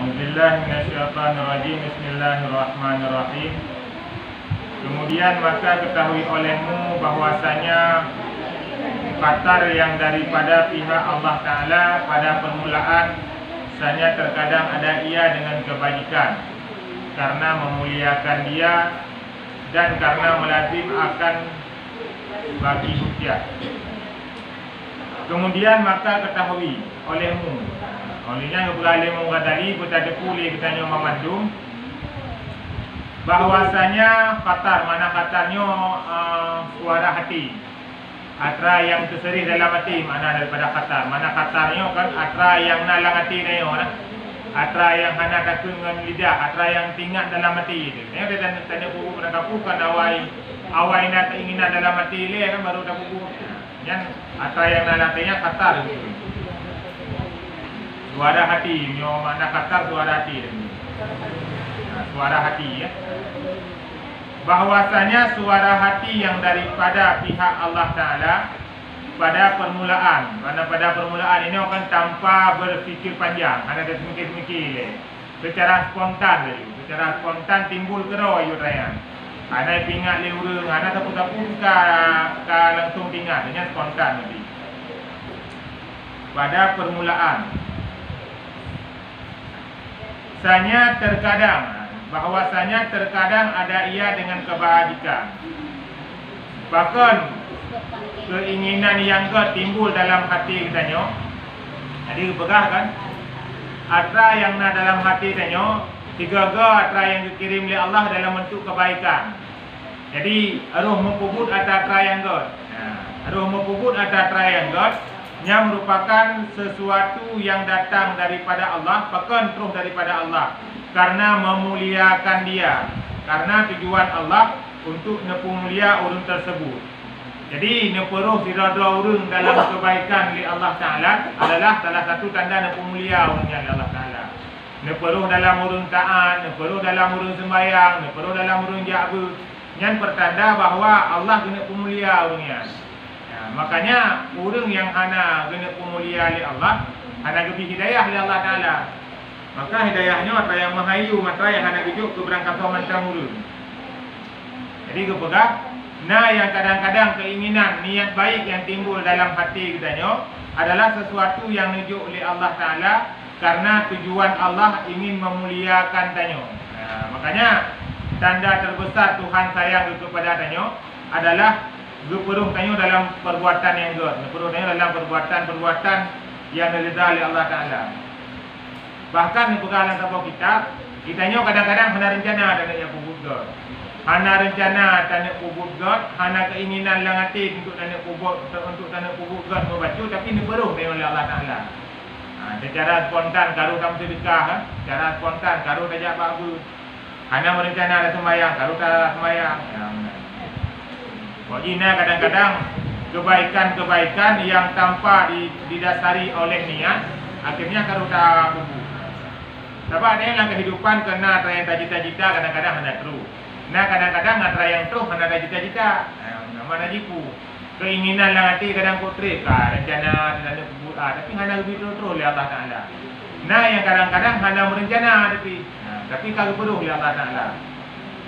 A'udzubillahi minasyaitonirrajim. Bismillahirrahmanirrahim. Kemudian maka ketahui olehmu bahwasanya qatar yang daripada pihak Allah Ta'ala pada permulaan misalnya terkadang ada ia dengan kebajikan karena memuliakan dia dan karena melazim akan bagi hujjah. Kemudian maka ketahui olehmu, olehnya pula olehmu tadi kita pulih kita memandum bahwasanya qatar, mana qatarnya suara hati, atra yang terserih dalam hati, mana daripada qatar, mana qatarnya kan atra yang nalang hati ni atra yang hana takun dengan lidah, atra yang tinggal dalam hati itu. Dia tanda buku pada kapukan awai nak keinginan dalam hati dia kan baru dah buku. Yang atra yang nalang hatinya qatar. Suara hati, nyo mana qatar suara hati. Suara hati ya. Bahwasanya suara hati yang daripada pihak Allah Ta'ala pada permulaan, pada permulaan ini akan tanpa berfikir panjang, ada mikir-mikir secara spontan, secara spontan timbul kero ayat raya. Ada pingat le urang, ada tapuk-tapuk ka langsung pingat, dengan spontan nanti. Pada permulaan. Sanya terkadang, bahwasanya terkadang ada ia dengan kebajikan. Bahkan keinginan yang timbul dalam hati kitanya. Jadi begah kan? Atra yang na dalam hati kitanya, tiga atra yang dikirim oleh Allah dalam bentuk kebaikan. Jadi aruh mempubut atra yang God. Aruh mempubut atra yang God yang merupakan sesuatu yang datang daripada Allah, bahkan terus daripada Allah. Karena memuliakan dia, karena tujuan Allah untuk nepulia urun tersebut. Jadi neperuh dirada urun dalam kebaikan li Allah Ta'ala adalah salah satu tanda nepemulia urunnya li Allah Ta'ala. Neperuh dalam urun taat, neperuh dalam urun sembahyang, neperuh dalam urun ja'bu, yang pertanda bahawa Allah kena pemulia urunnya. Ya, makanya urun yang hana kena pemulia li Allah, hana lebih hidayah li Allah Ta'ala. Maka hidayahnya matra yang mahayu, matra yang hana hidup keberangkatan mantra urun. Jadi kepegah, nah yang kadang-kadang keinginan, niat baik yang timbul dalam hati kitanya adalah sesuatu yang nujuk oleh Allah Ta'ala karena tujuan Allah ingin memuliakan tanya. Nah, makanya tanda terbesar Tuhan sayang kepada tanya adalah geperuh tanya dalam perbuatan yang good, geperuh tanya dalam perbuatan-perbuatan yang diridha oleh Allah Ta'ala. Bahkan di pegalan tanpa kitanya kadang-kadang hana rencana dan yang pubut God. Hana rencana tanda pubut God, hana keinginan lang hati untuk tanda pubut God membaca, tapi ni perlu oleh Allah Ta'ala. Secara spontan karu tam sedekah, secara spontan karu tajak bagus. Hana merencana ada sembahyang, karu tak sembahyang. Wajina kadang-kadang kebaikan-kebaikan yang tanpa didasari oleh niat, akhirnya karu tak pubut. Sebab ada yang kehidupan kena yang cita-cita kadang-kadang hana terus. Nah kadang-kadang atra yang terus hana ada cita-cita. Mana jipu. Keinginan lang hati kadang putri rencana dan kubur tapi hana lebih terus oleh Allah Ta'ala. Nah yang kadang-kadang hana merencana tapi kalau perlu oleh Allah Ta'ala.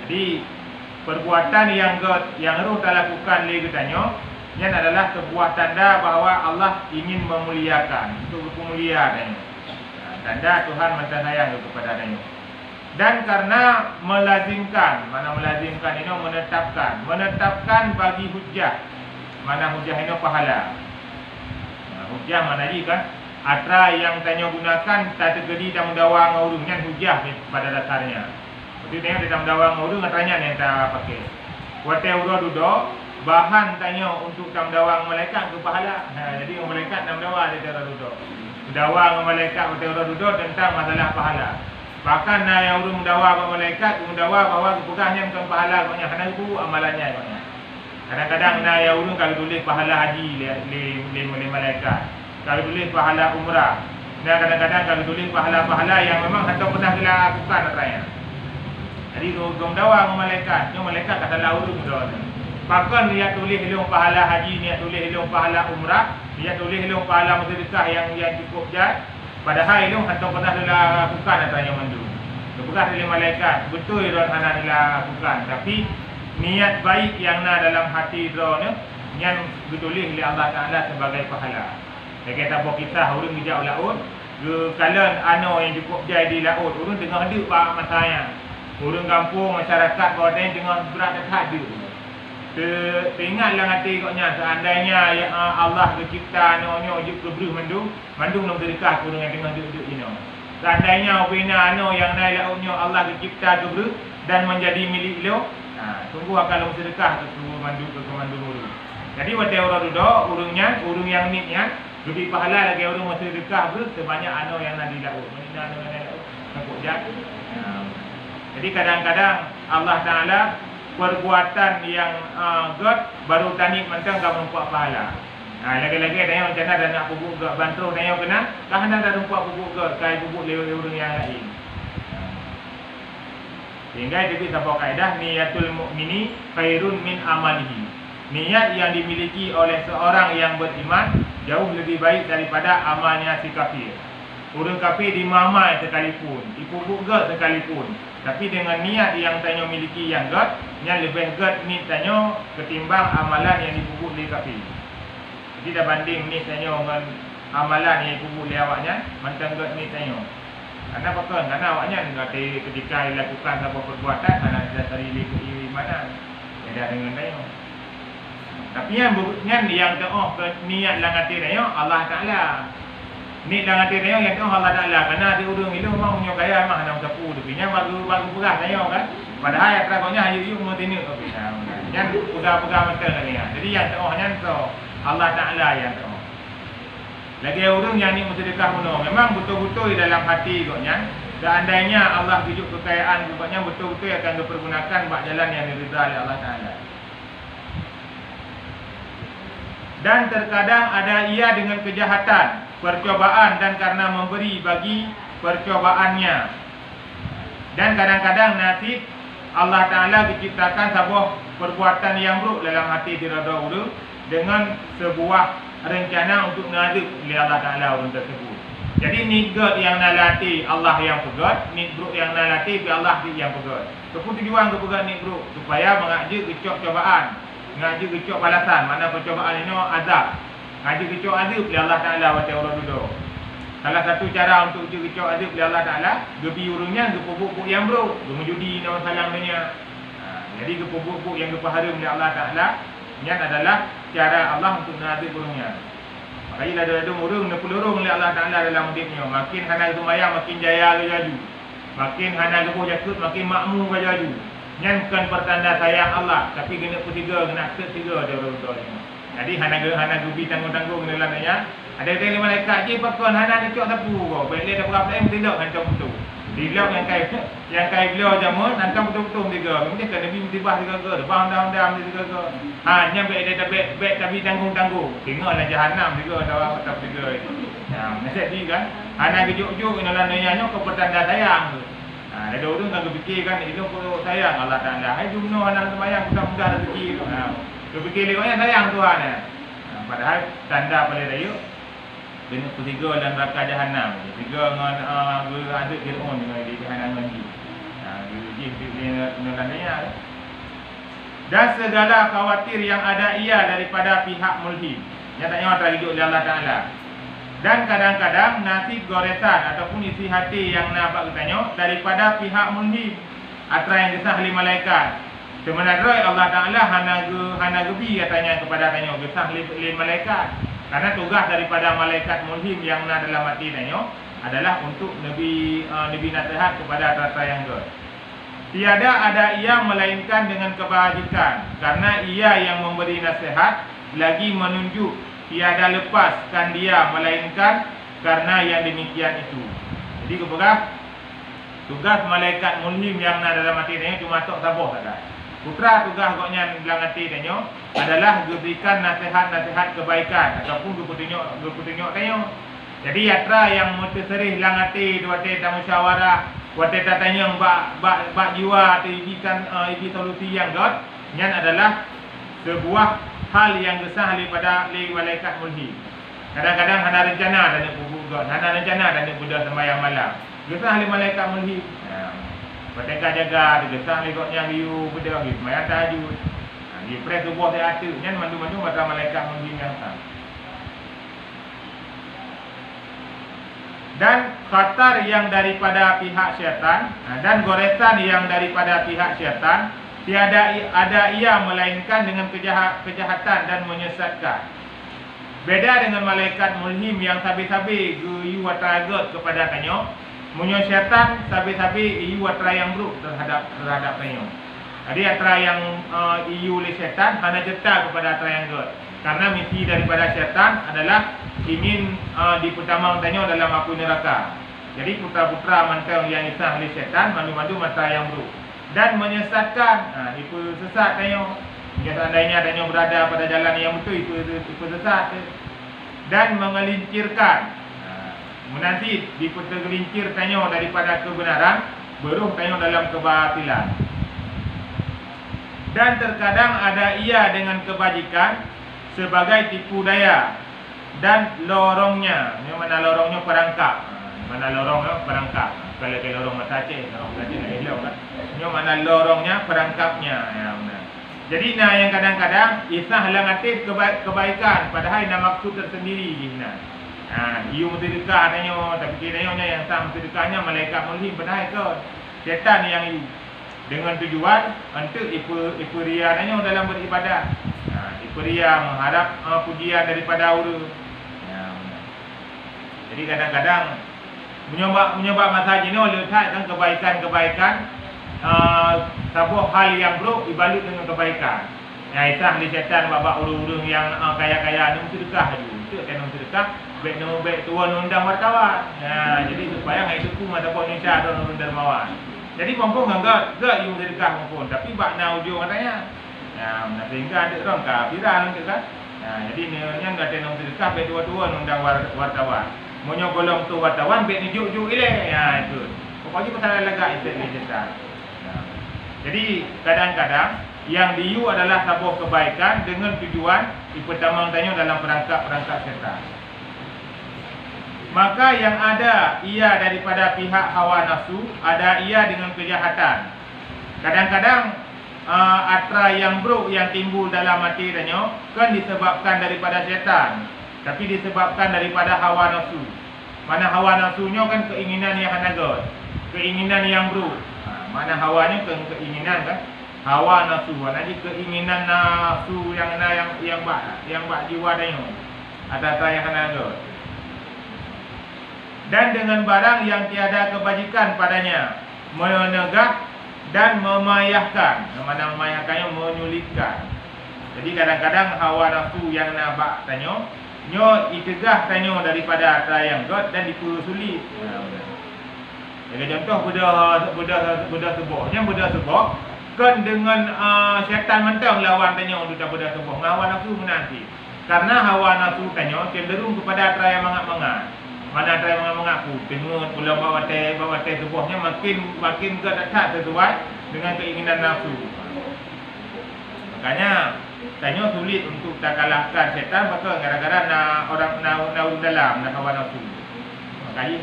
Jadi perbuatan yang roh tak lakukan oleh kitanya yang adalah sebuah tanda bahawa Allah ingin memuliakan, untuk berpemuliaan. Tanda Tuhan minta sayang kepada adanya. Dan karena melazimkan, mana melazimkan ini menetapkan bagi hujjah. Mana hujjah ini pahala. Hujjah mana lagi kan? Atra yang tanya gunakan tak tergedi dan mendawang ngurung kan hujjah pada dasarnya. Betul tengok dalam mendawang ngurung atranya yang tak pakai. Wate ura dudo bahan tanya untuk mendawang malaikat ke pahala. Jadi malaikat nak mendawang dia ura dudo. Mendawang malaikat wate ura dudo tentang masalah pahala. Bahkan yang urung mendawang malaikat mendawang bahawa kepegahnya bukan pahala banyak kerana itu amalannya banyak. Kadang-kadang yang urung kalau tulis pahala haji le malaikat. Kalau tulis pahala umrah. Dan kadang-kadang kalau tulis pahala-pahala yang memang hendak pernah dilakukan raya. Jadi urung dawang malaikat, malaikat kata la urung dah. Bahkan dia tulis ilmu pahala haji, dia tulis ilmu pahala umrah, dia tulis ilmu pahala sedekah yang cukup jat. Padahal itu hantar pernah dilakukan atanya mandu. Bekas dari malaikat betul don hana dilakukan, tapi niat baik yang na dalam hati drone yang ditulis oleh Allah Taala sebagai pahala. Dia kata bahawa kita urang bijak laut, kalian ano yang cukup jadi laut, urang tengah hidup pak masanya. Urang kampung masyarakat bawah tengah berat dekat dia. Teringatlah hati koknya seandainya ya Allah bercipta nonyo juk kebru mandung nom derekah kurang yang tengah duduk ini. Seandainya bina ano yang naik lautnya Allah bercipta kebru dan menjadi milik lo, tunggu akan sedekah ke mandung dulu. Jadi wate orang duduk urung yang niknya lebih pahala lagi orang masih sedekah ber sebanyak ano yang nak di laut. Mana ano yang naik laut nak jatuh. Jadi kadang-kadang Allah Taala perbuatan yang God baru tani mentang kamu nampak pahala. Lagi-lagi ada macam mana nak pupuk God bantu dia kena kahana dah nampak pupuk God kai pupuk lewat yang lain. Sehingga jadi sebuah kaedah niyatul mukmini khairun min amalihi. Niat yang dimiliki oleh seorang yang beriman jauh lebih baik daripada amalnya si kafir. Orang kafir dimamai sekalipun, dipupuk God sekalipun. Tapi dengan niat yang tanya miliki yang God, yang lebih God ni tanya ketimbang amalan yang dipupuk oleh kafir. Jadi dah banding ni tanya dengan amalan yang dipupuk oleh awaknya, macam God ni tanya. Karena apa kan? Karena awaknya ketika dilakukan sebuah perbuatan, karena dia dari keimanan, beda dengan tanya. Tapi yang doa ke niat lang hati tanya Allah Taala. Ni dalam hati dia yang Allah Taala kerana dia urang itu mau nyo kaya mah nak sapu tu pinya baru perah saya kan. Padahal ya teragaknya ayu mau tini tu pinya. Yang pegang betul ni. Jadi yang doanya tu Allah Taala yang doa. Lagi urang yang ni sedekah mono memang betul-betul dalam hati koknya. Seandainya Allah tunjuk kekayaan koknya betul-betul akan dipergunakan buat jalan yang diridai oleh Allah Taala. Dan terkadang ada ia dengan kejahatan, percobaan dan karena memberi bagi percobaannya. Dan kadang-kadang nasib Allah Ta'ala diciptakan sebuah perbuatan yang buruk dalam hati dirada urut dengan sebuah rencana untuk ngaduk oleh Allah Ta'ala urut tersebut. Jadi ni God yang nalati Allah yang pegat, ni buruk yang nalati Allah yang pegat. Tujuan kepegat ni buruk supaya mengaji kecok cobaan, mengaji kecok balasan. Mana percobaan ini azab. Ngaji kecok azab oleh Allah Ta'ala wata orang duduk. Salah satu cara untuk kecok azab oleh Allah Ta'ala, gebi urungnya gepubuk-buk yang buruk, gemujudi nama salam dunia. Jadi gepubuk-buk yang gepaharum oleh Allah Ta'ala, ini adalah cara Allah untuk nazib urungnya. Makanya ada urung nepulurung oleh Allah Ta'ala dalam hidupnya. Makin hana sembahyang makin jaya le jaju. Makin hana gebuh jakut makin makmur ke jaju. Yang bukan pertanda sayang Allah, tapi kena ketiga, kena ketiga dia orang-orang ini. Jadi hana gubi tanggung-tanggung kena lananya. Ada tele malaikat je pakon hana dicok sapu kau. Baik dia berapa time tidak hancam betul. Dilok yang kai beliau jamun hancam betul-betul tiga. Mungkin kan Nabi mutibah tiga ke, depan dam tiga ke. Nyampe dia baik tapi tanggung-tanggung. Tengoklah jahanam tiga atau apa tiga itu. Nasihat dia kan. Hana gejuk-juk kena lananya ke pertanda sayang tu. Ada orang kan berfikirkan itu kalau sayang Allah Taala. Hai jumno anak sembahyang mudah-mudah rezeki tu. Berfikir lekanya sayang Tuhan. Padahal tanda pada dia kena ketiga dalam neraka jahanam. Tiga dengan ada Fir'aun dengan di jahanam lagi. Dia dan segala khawatir yang ada ia daripada pihak mulhid. Nyatanya orang hidup oleh Allah Taala. Dan kadang-kadang nasib goresan ataupun isi hati yang nampak katanya daripada pihak mulhid atau yang gesah oleh malaikat. Sebenarnya Allah Ta'ala hana gebi katanya kepada tanya gesah oleh malaikat. Karena tugas daripada malaikat mulhim yang nak dalam hati tanya adalah untuk Nabi nasihat kepada rasa yang God. Tiada ada ia melainkan dengan kebajikan. Karena ia yang memberi nasihat lagi menunjuk tiada lepaskan dia melainkan karena yang demikian itu. Jadi kepada tugas malaikat mulhim yang nak dalam hati tanya cuma tok sabar saja. Putra tugas koknya dalam hati tanya adalah berikan nasihat-nasihat kebaikan ataupun geputunjuk tanya. Jadi yatra yang mutaserih dalam hati dua teta musyawarah, dua teta tanya bak jiwa atau ibi solusi yang God, yang adalah sebuah hal yang gesah daripada malaikat mulhim. Kadang-kadang hana rencana dan nak bubuh, hana rencana dan nak budak sembahyang malam. Gesah oleh malaikat mulhim. Mereka jaga, gesah lekotnya riu budak gitu, sembahyang tahajud. Di pres tubuh dia atur, nyan mandu-mandu mata malaikat mulhim yang sah. Dan khatar yang daripada pihak syaitan dan goresan yang daripada pihak syaitan tiada ada ia melainkan dengan kejahatan dan menyesatkan. Beda dengan malaikat mulhim yang sabi-sabi iu watragot kepada tanyo, munyo syaitan sabi-sabi iu watra yang buruk terhadap tanyo. Jadi atra yang iu oleh syaitan hanya cerita kepada atra yang good. Karena misi daripada syaitan adalah ingin diputamang tanyo dalam api neraka. Jadi putra-putra mantau yang isah oleh syaitan mandu-mandu mata yang buruk dan menyesatkan. Itu sesat tanyo. Jika seandainya tanyo berada pada jalan yang betul, itu sesat. Dan mengelincirkan. Menanti diputergelincir tanyo daripada kebenaran, beruh tanyo dalam kebatilan. Dan terkadang ada ia dengan kebajikan sebagai tipu daya dan lorongnya. Ini mana lorongnya perangkap. Mana lorongnya perangkap. Kalau ke lorong matacik, lorong matacik nak elok kan. Ini mana lorongnya perangkapnya. Jadi yang kadang-kadang isah langatif kebaikan padahal nak maksud tersendiri nah. Iu mesti dekat nanyo, tapi kiranya yang sah mesti dekatnya malaikat mulhim padahal itu syaitan yang iu dengan tujuan untuk ipu ria nanyo dalam beribadah. Ipu ria mengharap pujian daripada orang. Jadi kadang-kadang menyebab masa ini letakkan kebaikan-kebaikan sebuah hal yang buruk dibalut dengan kebaikan. Isah di syaitan babak urung-urung yang kaya-kaya ni mesti dekah dulu. Itu kan mesti dekah. Baik tuan undang wartawan. Jadi supaya ngai suku ataupun Indonesia dan orang dermawan. Jadi pompong enggak you mesti dekah pompong, tapi bak na ujung katanya. Nak sehingga ada orang kafiran gitu kan. Jadi yang enggak ada mesti dekah baik tuan undang wartawan. Monyo golong tu wartawan baik nijuk-juk ile. Itu. Pokoknya pasal lagak itu cerita. Jadi kadang-kadang yang diu adalah sebuah kebaikan dengan tujuan dipertamang tanyo dalam perangkap syaitan. Maka yang ada ia daripada pihak hawa nafsu, ada ia dengan kejahatan. Kadang-kadang atra yang buruk yang timbul dalam hati tanyo kan disebabkan daripada syaitan, tapi disebabkan daripada hawa nafsu. Mana hawa nafsunya kan keinginan yang hanagot, keinginan yang buruk. Mana hawanya keinginan kan? Hawa nafsu, jadi keinginan nafsu yang bak jiwa tanyo. Ada yang hanagot. Dan dengan barang yang tiada kebajikan padanya, menegak dan memayahkan. Mana memayahkannya menyulitkan. Jadi kadang-kadang hawa nafsu yang nabak tanyo, nyo itegah tanyo daripada yang god dan dipersulit. Jadi contoh budak sebuah, yang budak sebuah kan dengan syaitan mentang lawan tanyo untuk budak sebuah. Hawa nafsu menanti. Karena hawa nafsu tanyo cenderung kepada yang mangat-mangat. Mana ada yang mengaku tengok pulau bawa teh sebuahnya makin ke dekat sesuai dengan keinginan nafsu. Makanya tanya sulit untuk tak kalahkan syaitan betul gara-gara orang dalam nak hawa nafsu. Makanya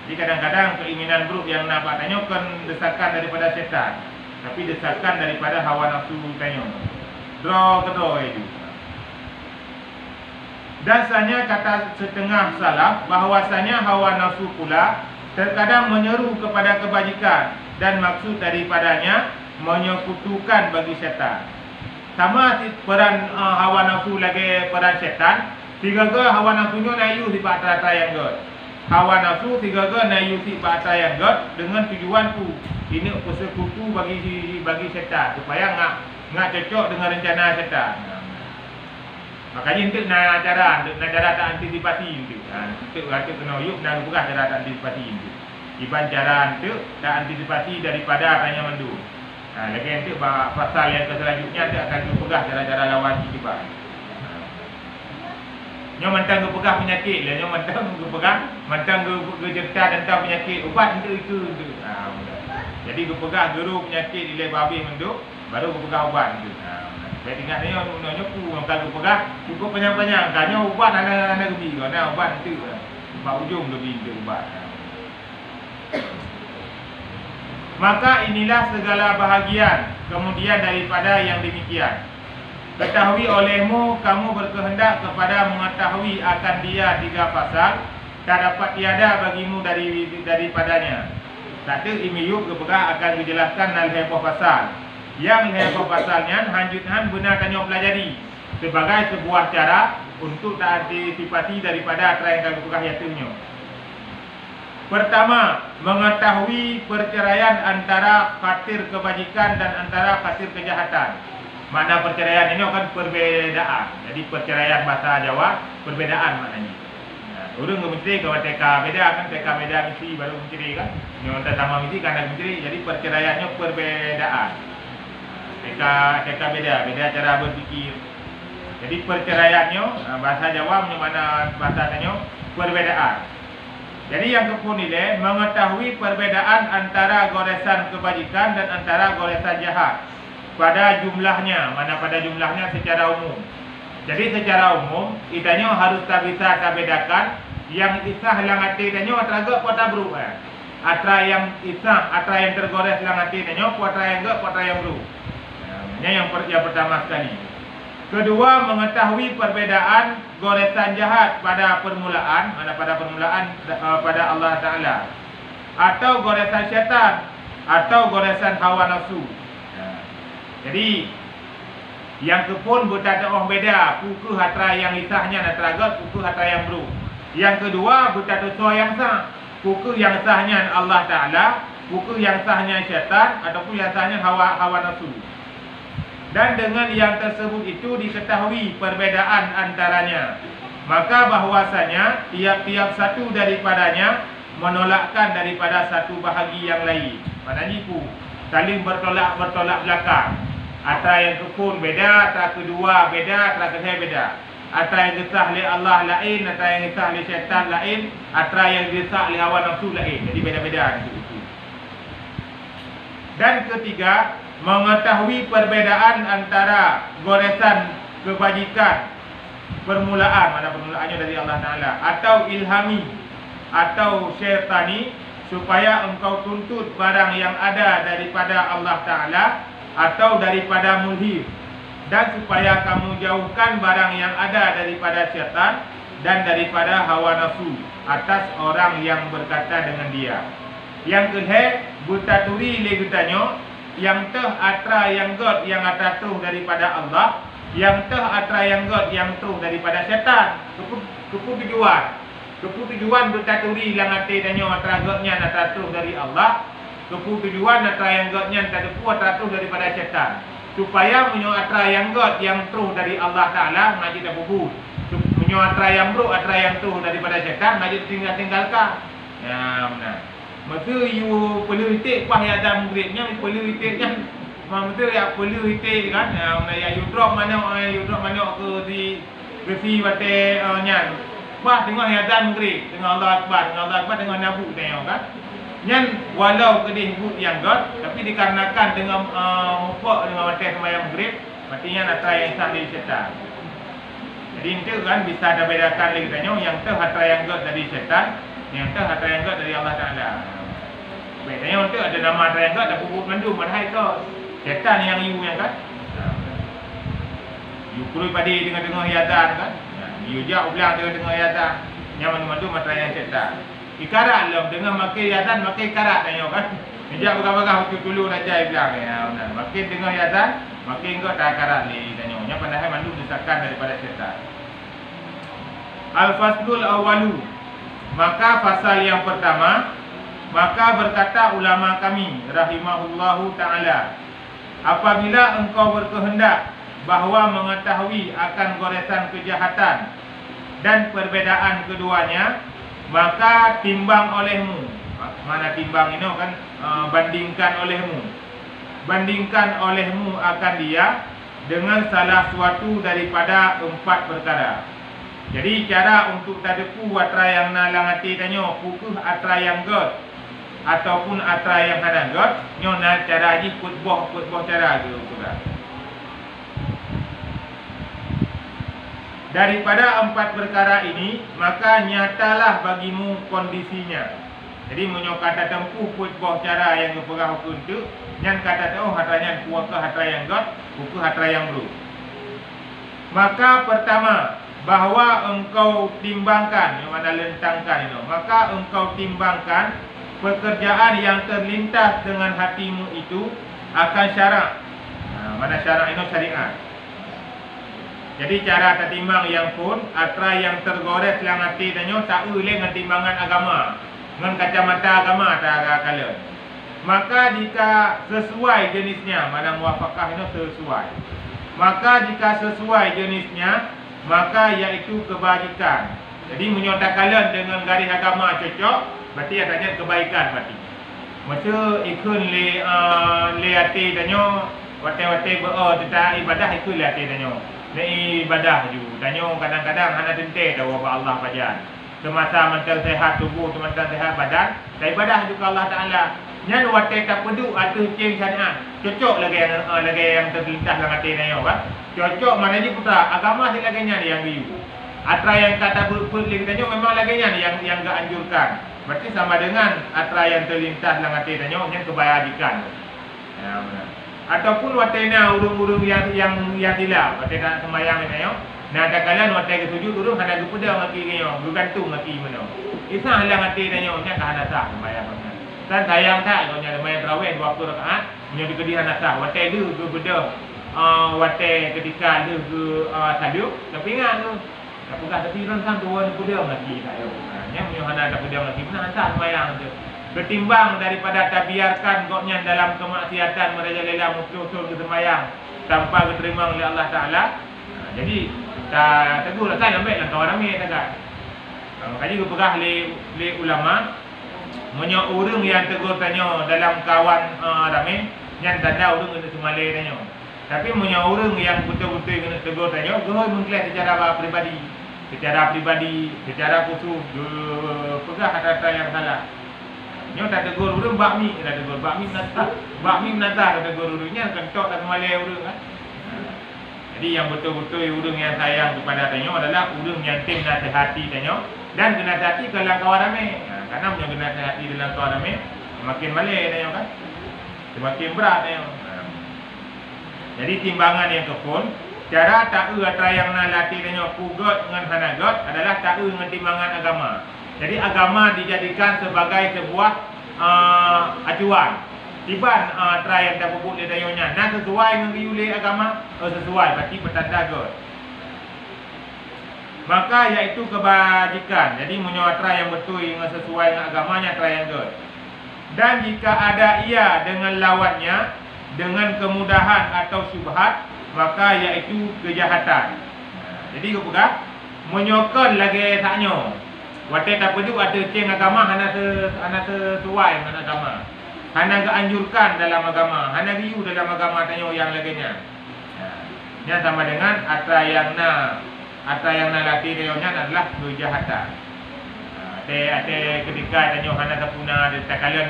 jadi kadang-kadang keinginan buruk yang nampak tanya kan desakan daripada syaitan, tapi desakan daripada hawa nafsu tanya. Draw itu. Dasarnya kata setengah salaf bahwasanya hawa nafsu pula terkadang menyeru kepada kebajikan dan maksud daripadanya menyekutukan bagi syaitan. Sama peran hawa nafsu lagi peran syaitan. Tiga ke hawa nafsunya nayu si patata yang god. Hawa nafsu tiga ke nayu si patata yang god dengan tujuan tu ini persekutu bagi syaitan supaya ngak cocok dengan rencana syaitan. Makanya untuk nak cara tak antisipasi itu. Untuk kena yuk nak bukan cara tak antisipasi itu. Iban cara untuk tak antisipasi daripada tanya mandu. Lagi untuk pasal yang selanjutnya dia akan berpegah cara-cara lawan juga. Nyo mentang berpegah penyakit lah, nyo mentang gerta dan tahu penyakit ubat untuk itu. Jadi berpegah guru penyakit di babi mandu baru berpegah ubat itu. Baik ingat ni gunanya ku kalau pegah cukup panjang-panjang kannya ubat ana gebi kana ubat itu. Bak ujung gebi ke ubat. Maka inilah segala bahagian kemudian daripada yang demikian. Ketahui olehmu kamu berkehendak kepada mengetahui akan dia 3 pasal, tak dapat tiada bagimu daripadanya. Satu imiyuk kepegah akan dijelaskan dalam heboh pasal. Yang heboh pasalnya hanjutkan benar tanya pelajari sebagai sebuah cara untuk tak antisipasi daripada apa yang kami pegah yatimnya. Pertama, mengetahui perceraian antara khatir kebajikan dan antara khatir kejahatan. Makna perceraian ini akan perbedaan. Jadi perceraian bahasa Jawa perbedaan maknanya. Urang menteri kalau TK beda kan, TK beda mesti baru menteri kan. Yang untuk sama mesti kan menteri. Jadi perceraiannya perbedaan. TK beda cara berfikir. Jadi perceraiannya bahasa Jawa mana bahasanya perbedaan. Jadi yang kepunile mengetahui perbedaan antara goresan kebajikan dan antara goresan jahat pada jumlahnya, mana pada jumlahnya secara umum. Jadi secara umum itanya harus tak bisa tak bedakan yang isah lang hati itanya atraga pota bru. Atra yang isah, atra yang tergores lang hati itanya pota yang enggak pota yang bru. Ini yang pertama sekali. Kedua, mengetahui perbedaan goresan jahat pada permulaan, mana pada permulaan pada Allah Ta'ala, atau goresan syaitan, atau goresan hawa nafsu. Jadi yang kepun bertata orang beda, puku hatra yang isahnya natraga, puku hatra yang bru. Yang kedua bertata so yang sah, puku yang sahnya Allah Ta'ala, puku yang sahnya syaitan, ataupun yang sahnya hawa nafsu. Dan dengan yang tersebut itu diketahui perbedaan antaranya, maka bahwasanya tiap-tiap satu daripadanya menolakkan daripada satu bahagi yang lain. Maknanya itu saling bertolak belakang. Antara yang kepun beda, antara kedua beda, antara ketiga beda. Antara yang gesah oleh Allah lain, antara yang gesah oleh syaitan lain, antara yang gesah oleh hawa nafsu lain. Jadi beda-beda itu. Dan ketiga, mengetahui perbedaan antara goresan kebajikan permulaan, mana permulaannya dari Allah Ta'ala, atau ilhami atau syaitani, supaya engkau tuntut barang yang ada daripada Allah Ta'ala atau daripada mulhid, dan supaya kamu jauhkan barang yang ada daripada syaitan dan daripada hawa nafsu atas orang yang berkata dengan dia. Yang kedua, butaturi legutanyo yang teh atra yang god yang atatuh daripada Allah, yang teh atra yang god yang tuh daripada syaitan. Keputujuan bertaturi lang ate danyo atra godnya atatuh dari Allah, keputujuan atra yang godnya atatuh daripada syaitan, supaya menyo atra yang god yang tuh dari Allah Ta'ala ngaji dah bubu, menyo atra yang bro atra yang tuh daripada syaitan ngaji tinggalkan. Ya benar. Maka you perlu itik pah ya dalam grade-nya perlu itiknya. Betul ya perlu itik kan. Ya you drop mana ke di bate nyan. Pah tengok ya dalam grade dengan Allah Akbar dengan nabu tengok kan. Nyan walau kedih but yang god, tapi dikarenakan dengan mupok dengan mate sembahyang grade, artinya nak try yang sah dari syaitan. Jadi itu kan bisa ada bedakan lagi tanya yang tu hatra yang god dari syaitan, yang tu hatra yang god dari Allah Ta'ala. Bedanya untuk ada nama triangle ada bubuk mandum madhai tu. Syaitan yang you yang kan. You perlu padi dengan hiatan kan. You jauh bilang dengan hiatan. Yang mandum madhai syaitan. Ikarat lah dengan makai hiatan makai ikarat tanya kan. Nejak berkah-berkah dulu raja bilang ya benar. Makin dengan hiatan makin engkau tak ikarat ni tanya. Yang pandai mandum disahkan daripada syaitan. Al-Faslul Awalu. Maka pasal yang pertama, maka berkata ulama kami rahimahullahu ta'ala, apabila engkau berkehendak bahawa mengetahui akan goresan kejahatan dan perbedaan keduanya, maka timbang olehmu. Mana timbang ini kan bandingkan olehmu akan dia dengan salah suatu daripada 4 perkara. Jadi cara untuk tadepu atra yang nalang hati tanya pukuh atra yang god ataupun atra yang hana god, nyo na cara ji putboh cara gitu sudah. daripada 4 perkara ini, maka nyatalah bagimu kondisinya. Jadi menyo kata tempuh put boh cara yang keperah hukum tu, nyan kata tu hatanya kuaka hatra yang got, buku hatra yang belu. Maka pertama, bahawa engkau timbangkan, yang mana lentangkan itu, maka engkau timbangkan pekerjaan yang terlintas dengan hatimu itu akan syarak. Mana syarak itu syariat. Jadi cara tertimbang yang pun atra yang tergores yang hati danyo tak boleh dengan timbangan agama, dengan kacamata agama tak kala. Maka jika sesuai jenisnya, mana muafakah itu sesuai. Maka jika sesuai jenisnya, maka iaitu kebajikan. Jadi menyatakan dengan garis agama cocok, berarti adanya kebaikan berarti. Masa ikun le hati danyo wate-wate tentang ibadah ikun le hati danyo. Ni ibadah ju. Danyo kadang-kadang hana tente dawa Allah pajan. Semasa mental sehat tubuh, semasa sehat badan, dan ibadah juga Allah Taala. Nyan wate tak pedu atau ceng syariat. Cocok lagi yang terlintas dalam hati danyo kan. Cocok maknanya putra agama si lagi nya yang biu. Atra yang kata berpeling danyo memang lagi nya yang gak anjurkan. Berarti sama dengan atra yang terlintas dalam hati danyo yang kebajikan. Ya benar. Ataupun watena urung-urung yang tidak, watena sembahyang danyo. Nah ada kalian watai ketujuh urung ada kepada ngaki danyo, bergantung ngaki mano. Isa halang hati danyo nya ka sah sembahyang. Dan sayang tak kalau nya sembahyang tarawih 20 rakaat, nya dikedihan sah. Watai tu berbeda watai ketika dia ke sadio, tapi ingat tu. Tak pegah tapi kan tuan kepada ngaki tak yo. Nya nya hana ada kepada ngaki mana sah sembahyang tu. Ketimbang daripada tak biarkan goknya dalam kemaksiatan merajalela musuh-musuh ke sembahyang tanpa diterima oleh Allah Taala. Jadi tak tegur lah saya ambil lah kawan ramai tak kan. Makanya aku pegah le ulama menyo urang yang tegur tanya dalam kawan ramai yang tanda urang kena semale tanya. Tapi menyo urang yang betul-betul kena tegur tanya gohoi mengklas secara pribadi, secara khusus pegah kata-kata yang salah. Nyo tak tegur urang bakmi, tak tegur bakmi menata tak tegur urangnya kentok tak semale urang kan. Jadi yang betul-betul urang yang sayang kepada danyo adalah urang yang tim nasihati danyo dan kena hati kalau kawan ramai. Karena punya kena hati dalam kawan ramai semakin malai danyo kan. Semakin berat danyo. Jadi timbangan yang kepun cara tak atra yang nak latih danyo pugot dengan hanagot adalah tak dengan timbangan agama. Jadi agama dijadikan sebagai sebuah acuan. Tiban try yang dah bubuk dia dayonya. Nah sesuai dengan riule agama, sesuai berarti petanda god. Maka iaitu kebajikan. Jadi menyuatra yang betul yang sesuai dengan agamanya try yang god. Dan jika ada ia dengan lawannya dengan kemudahan atau syubhat, maka iaitu kejahatan. Jadi kau pegang menyokol lagi taknya. Watai tak pedu ada ceng agama hana sesuai dengan agama. Hana keanjurkan dalam agama, hana riu dalam agama tanyo yang laginya. Nya sama dengan atra yang na latih tanyonya adalah kejahatan. Ada ketika tanyo hana sapuna ada takalan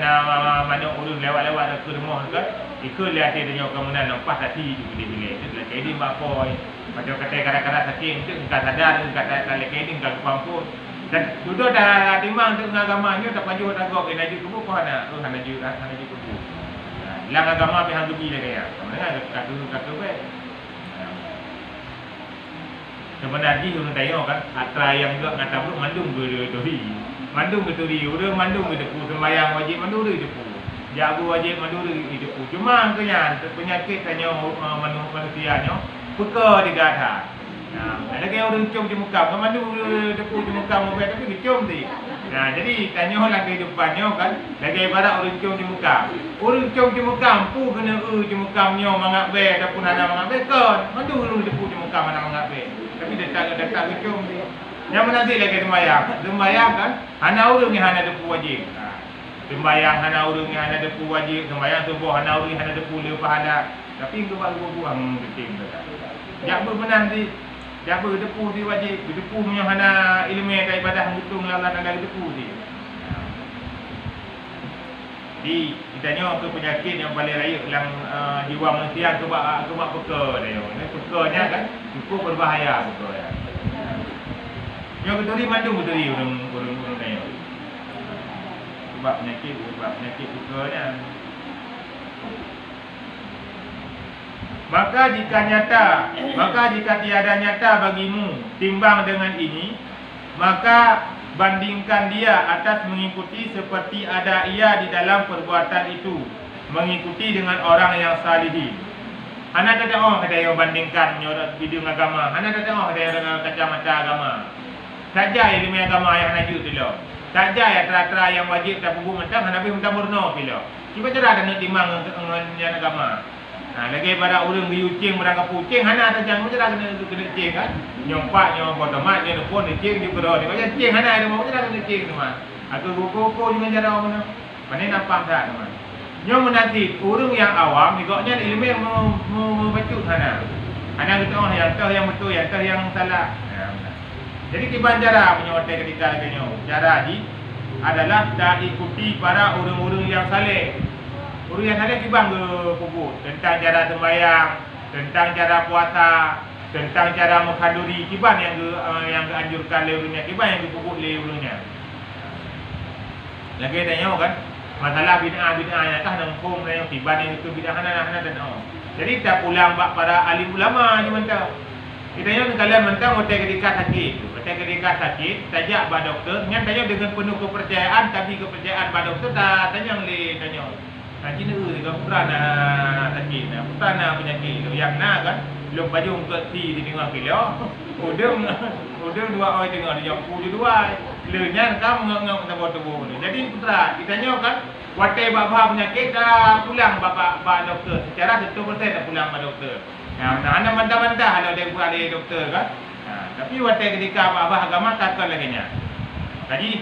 mana urus lewat-lewat ke rumah ke, ikut latih tanyo kemudian lepas hati bila-bila. Itu jadi bakoi. Macam kata kadang-kadang saking tu engkau sadar engkau tak lagi engkau mampu. Dan duduk dah timbang untuk agamanya tak paju tak gok kena ju kubu ko hana ju kubu. Lang agama pihang gebi lagi ya. Mana kata we. Sebenarnya urang tayo kan atra yang gak ngata bro mandung ge dori. Mandung ge dori, urang mandung ge depu sembayang wajib mandung ge depu. Jago wajib mandung ge depu. Cuma kenya penyakit tanyo manusianya peka digadah. Nah, lagi orang cium di muka, kemandu depu di muka mobil tapi cium di. Nah, jadi tanya lagi depannya kan, lagi ibarat orang cium di muka. Orang cium di muka, ampu kena di muka nyo mangak be, dapun ada mangak be kan. Mandu orang depu di muka mana mangak be. Tapi datang cium di. Yang menanti lagi sembahyang kan, hana orang yang hana depu wajib. Sembahyang hana orang yang hana depu wajib, sembahyang subuh hana orang yang hana depu pahala. Tapi itu buang penting tak. Jak bermenang di Siapa depu di wajib, depu punya hana ilmu yang ibadah hukum Allah dan dari depu di. Jadi kita tengok ke penyakit yang paling raya yang jiwa manusia kebak peka dia. Pekanya kan cukup berbahaya peka ya. Nyo keturi mandu keturi urung dayo. Sebab penyakit bukannya. Maka jika tiada nyata bagimu timbang dengan ini, maka bandingkan dia atas mengikuti seperti ada ia di dalam perbuatan itu, mengikuti dengan orang yang salihin. Hana kata kata yang bandingkan menyorot video agama. Hana kata kata yang dengan kacamata agama. Saja ilmu agama yang najut dulu. Saja ya tera-tera yang wajib tak pugu mentang, hana pergi mentang murno pilo. Cuba cara ada nak timbang dengan agama. Nah, lagi pada orang biucing berangkat pucing, hana ada jangan cara kena cing kan. Nyompak botomat dia pun cing di bro. Dia kata cing hana ada mau cara kena cing teman. Atau koko dengan cara mana? Mana nampak tak teman? Nyo menanti orang yang awam nikoknya ilmu yang membacut hana. Hana kata yang betul, yang salah. Jadi tiba cara menyotai ketika nyo. Cara ni adalah tak ikuti para orang-orang yang saleh. Orang yang saleh tiba ke kubur tentang cara sembahyang, tentang cara puasa, tentang cara menghadiri tiba yang dianjurkan oleh urangnya, tiba yang dipupuk oleh urangnya. Lagi tanya kan masalah bid'ah yang kah dan hukum yang tiba yang itu bid'ah hana dan Jadi tak pulang para alim ulama ni mentang. Kita yang kalian mentang hotel ketika sakit, tajak bak doktor, dengan tanya dengan penuh kepercayaan, tapi kepercayaan bak doktor tak tanya oleh tanya. Cina juga pernah sakit, pernah penyakit tu yang nak kan, belum baju ke ti di tengah kilo, udang dua orang tengah di jam 10 dua, lenyap kamu ngak tubuh ni. Jadi putra, kita tanya kan, watai bapa penyakit dah pulang bak doktor, secara 100% dah pulang bak doktor. Nah, anda mantah-mantah kalau dia buat dari doktor kan. Tapi watai ketika bapa agama takkan lagi nya. Jadi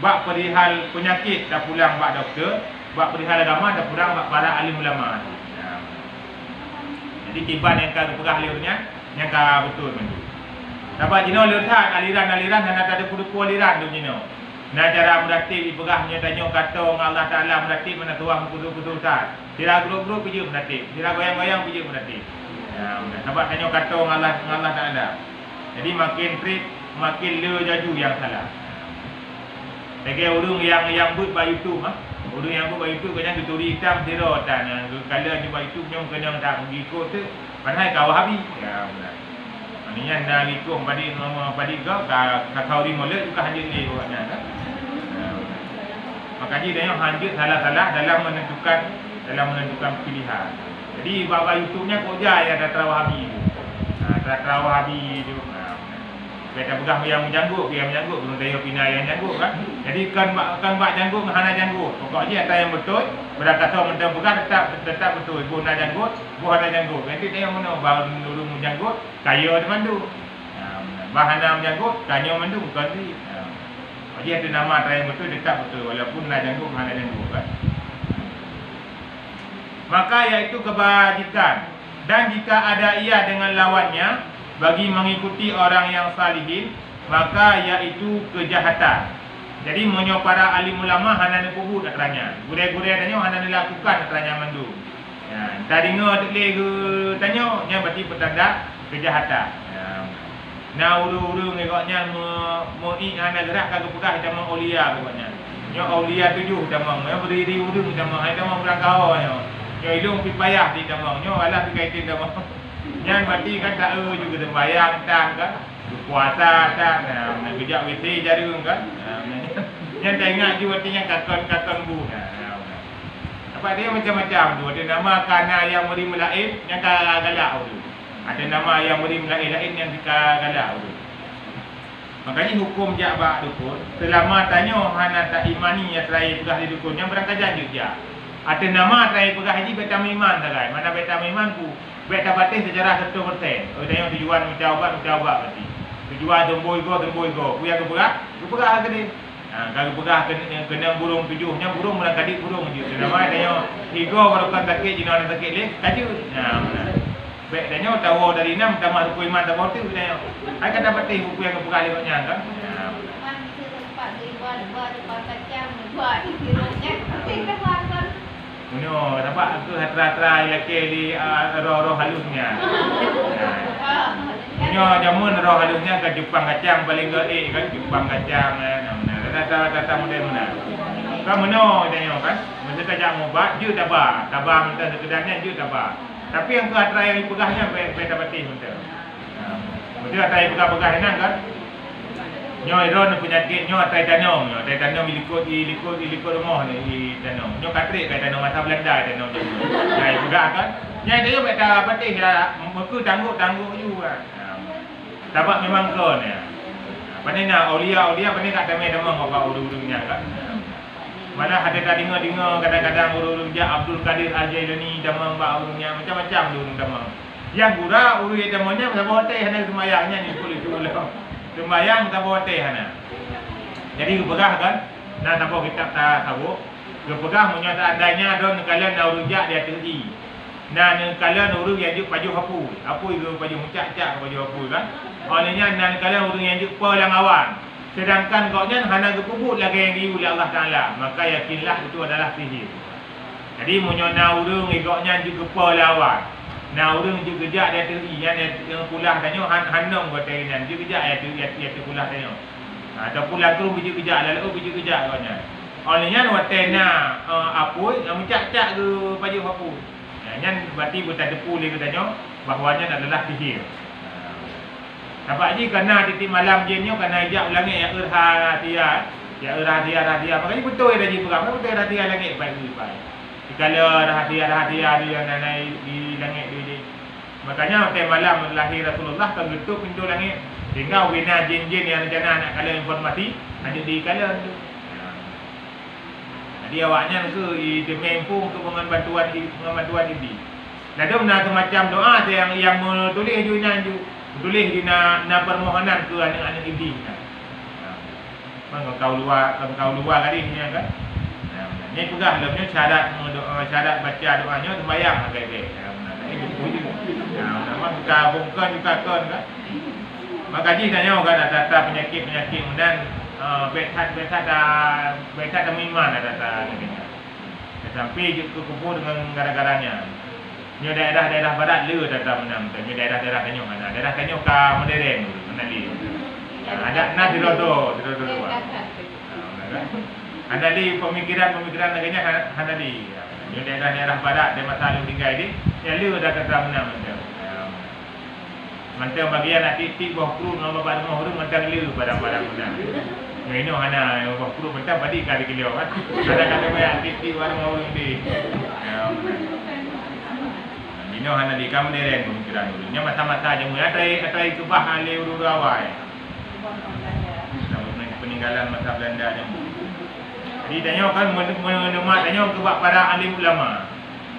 bak perihal penyakit dah pulang bak doktor. Bak perihal agama dah pulang bak para alim ulama. Jadi tiban yang kau pegah liurnya, yang kau betul mendu. Dapat jino lihat aliran-aliran dan ada kudu aliran tu jino. Nah cara meratib dipegahnya tanya kata Allah Taala meratib mana tuang kudu tak. Tira grup-grup pergi meratib, tira goyang-goyang pergi meratib. Nampak tanya kata Allah Taala. Jadi makin trik makin le jaju yang salah. Lagi orang yang buat by YouTube Orang yang buat itu kena tuturi hitam zero dan kalau ni buat itu nyom kena tak mengikut tu pandai kau habis. Ya benar. Maknanya nak ikut pada kau kau di molek juga hanjut ni buatnya kan. Makanya dia hanjut salah-salah dalam menentukan pilihan. Jadi bab YouTube-nya kok je yang dah terawah habis. Terawah habis tu. Kita pegang yang menjanggut, belum daya pina yang janggut kan. Jadi kan bak janggut hana janggut. Pokoknya ada yang betul, berkata mentang pegang tetap betul. Bu nak janggut, bu hana janggut. Nanti dia mana bang dulu menjanggut, kaya mandu. Bahana menjanggut, kaya mandu bukan di. Jadi ada nama yang betul tetap betul walaupun nak janggut hana janggut kan. Maka iaitu kebajikan. Dan jika ada ia dengan lawannya bagi mengikuti orang yang salihin, maka iaitu kejahatan. Jadi menyo para alim ulama hana ne pugu nak tanya. Gure-gure tanya hana ne lakukan tanya mandu. Ya, tadi ngod le tanya nya berarti petanda kejahatan. Ya. Nah uru-uru ngegoknya mo hana gerak kagak pegah sama aulia pokoknya. Nyo aulia 7 tamang, ya berdiri urung tamang, ai tamang berangkau nyo. Nyo ilung pi payah di tamang, nyo alah pi kaitin tamang. Yang berarti kan tak juga sembahyang tak kan, puasa tak, nak kerja WC jarum kan, yang tak ingat juga artinya kakon bu. Apa dia macam-macam tu, ada nama kana yang beri melain yang galak tu, ada nama yang beri melain yang galak tu. Makanya hukum jabak dukun, selama tanya hana tak imani yang terakhir pegah di dukun yang berangkat janji je. Ada nama terakhir pegah haji betam iman tak kan, mana betam iman ku. Baik dapatin secara 100%. Oh tanya tujuan menjawab berarti. Tujuan temboi go. Puya ke pegah ke ni. Kalau pegah kena burung tujuhnya burung merangkadi burung je. Nama tanya ego barukan sakit jina ada sakit le kaju. Baik tanya tahu dari 6 tambah rukun iman tambah tu tanya. Ai kan dapatin buku yang pegah lewatnya kan. Menyo, nampak tu hatra-hatra lelaki di roh-roh halusnya. Punya jamun roh halusnya ke Jepang kacang paling gaik kan, Jepang kacang data model mana. Kamu no tanya kan, mesti tajam ubat je tabah mentah sekedarnya je tabah. Tapi yang keatrai yang pegahnya beda batin mentah. Mesti atrai pegah-pegah enak kan. Nyo iron penyakit nyo atrai tanong ilikut rumah ni tanong. Nyo katrik kai tanong masa Belanda tanong je. Nyai pegah kan. Nyai dia beda batin ya, muka tangguh juga. Dapat memang kon ya. Panina aulia pandai kat temai demang bawa urung-urungnya kan. Malah ada kadang-kadang kadang-kadang urung-urung dia Abdul Qadir Al-Jailani demang bawa urungnya macam-macam urung demang. Yang gura urung demangnya bawa teh hana semayangnya ni kulit ulang. Semayang tak bawa teh hana. Jadi begah kan. Nah tanpa kita tak tahu. Begah menyata adanya don kalian urung dia terdi. Nah kalian urung yang juk baju hapu itu baju mucak-cak baju hapu kan. Olehnya nan kalian urung yang juk pelang awan. Sedangkan kaunya hana kepubut lagi yang diu oleh Allah Taala, maka yakinlah itu adalah sihir. Jadi munyona urung igoknya juk pelang awan. Nah urung juk gejak dia teri yang pulah tanyo hanong kata inan juk gejak ya tu pulah tanyo. Atau pulah tu biji gejak lalu biji gejak kaunya. Olehnya watena apoi mucak-cak ke baju hapu. Yang berarti buta depu dia katanya bahawanya adalah sihir. Nampak je kena titik malam jenyo kena ijak langit ya irhatia. Ya irhatia. Makanya betul dia ji pegang. Betul irhatia langit baik baik. Dikala rahasia dia nanai di langit dia. Makanya waktu malam lahir Rasulullah kan getuk pintu langit. Tinggal wina jin-jin yang rencana nak kala informasi ada di kala tu. Jadi awaknya tu demempu untuk bantuan ini. Lalu nak macam doa yang tulis junan tulis di na permohonan ke anak-anak ini. Kau luar kali ni kan. Ni pegah lepnya syarat baca doanya sembahyang agak-agak. Ini buku je. Nama kita bongkar juga kan. Maka dia tanya kan data penyakit dan betat temiman data lagi. Sampai je kumpul dengan gara-garanya. Nyo daerah barat le data menam. Nyo daerah Tanjung mana? Daerah Tanjung ka Modern Menali. Ada di Rodo dua. Ada di pemikiran neganya Hanali. Nyo daerah barat dia masalah tinggal ni. Ya le data menam menam. Mantel bagian titik bawah kru nama pada mahrum mantel le barang-barang menam. Ini hana bawah kru mantel padi kali keliau kan. Ada banyak titik barang mahrum di. Ini hana di kamu deren pemikiran dulu. Nya masa-masa je mulai atrai kebah ale uru rawai. Namun peninggalan masa Belanda je. Jadi tanya kan menemat tanya kebah para alim ulama.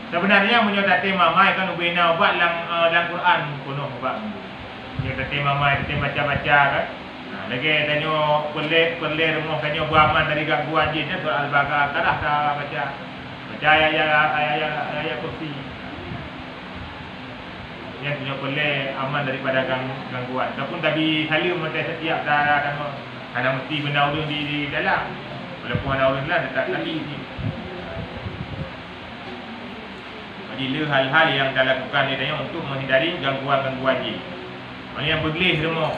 Sebenarnya menyota tema mai kan ubena ubat lang Quran kuno ubat. Menyota tema mai tema baca-baca kan. Nah, lagi tanya perle rumah tanya buaman dari gangguan jinnya surah Al-Baqarah kadah baca. Baca ayat kursi. Yang punya boleh aman daripada gangguan. Ataupun tadi halim macam setiap ada mesti benda urung di dalam. Walaupun ada urung dalam tak tadi. Jadi hal-hal yang kita lakukan ni tanya untuk menghindari gangguan-gangguan jin. Mana yang bergelih rumah.